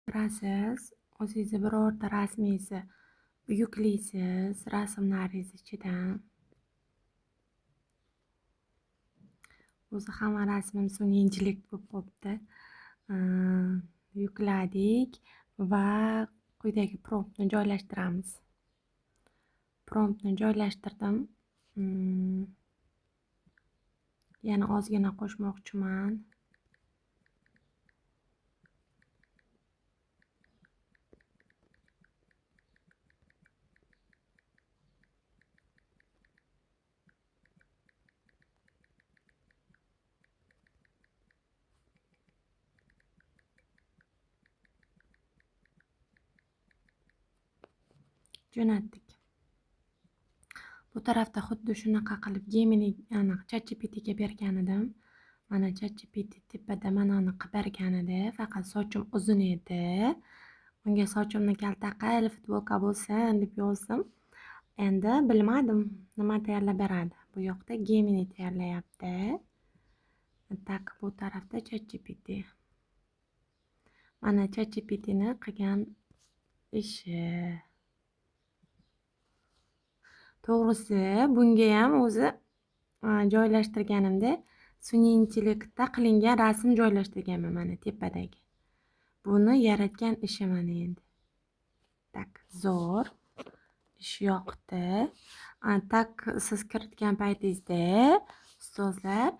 Kirasiz, o'zingizni birorta rasmingizni yuklaysiz rasmlaringiz ichidan. O'zi hamma rasmim sun'iy intellekt bo'lib qolibdi. Yukladik va quyidagi promptni joylashtiramiz. Promptni joylashtirdim. Yana ozgina qo'shmoqchiman. Jo'natdik. Bu tarafda xuddi shunaqa qilib Gemini ChatGPTga bergan edim. Mana ChatGPT tepada mana uni bergan edi. Faqat sochim uzun edi. Unga sochimni kalta qil, futbolka bo'lsin deb yozdim. Endi bilmadim nima tayyorlab beradi. Bu yoqda Gemini tayyorlayapti. Tak, bu tarafda ChatGPT. Mana ChatGPTni qilgan ishi. To'g'risi, bunga ham o'zi joylashtirganimda sun'iy intellektda qilingan rasm joylashtirganman mana tepadagi. Buni yaratgan ishi mana endi. Tak, zo'r. Ish yoqdi. Tak, siz kiritgan paytingizda ustozlar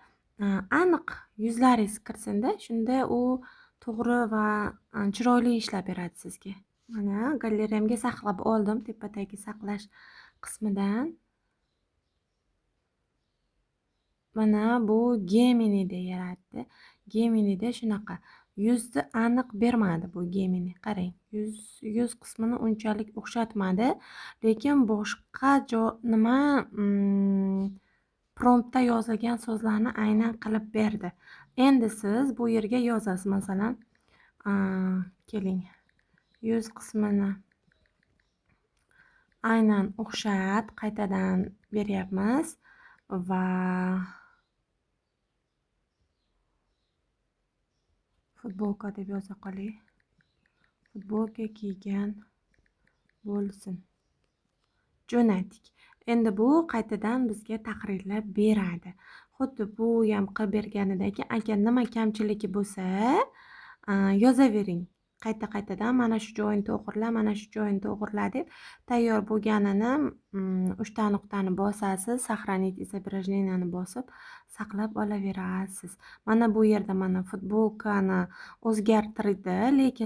aniq yuzlaringiz kirsin-da, shunda u to'g'ri va chiroyli ishlab beradi sizga. Mana galereyamga saqlab oldim tepadagi saqlash qismidan. Mana bu Gemini'da yaratdi. Gemini'da shunaqa yuzni aniq bermadi bu Gemini. Qarang, yuz qismini unchalik o'xshatmadi, lekin boshqa nima promptda yozilgan so'zlarni aynan qilib berdi. Endi siz bu yerga yozasiz, masalan, keling, yuz qismini aynan o'xshat, qaytadan beryapmiz va futbolka deb yoza qoling. Futbolka kiygan bo'lsin. Jo'natdik. Endi bu qaytadan bizga tahrirlab beradi. Xuddi bu ham qilib berganidagi, agar nima kamchiligi bo'lsa, yozavering. Qaytadan mana shu joyini to'g'irla, mana shu joyini to'g'irla deb tayyor bo'lganini 3 ta nuqtani bosasiz, сохранить изображениeni bosib saqlab olaverasiz. Mana bu yerda mana futbolkani o'zgartirdi, lekin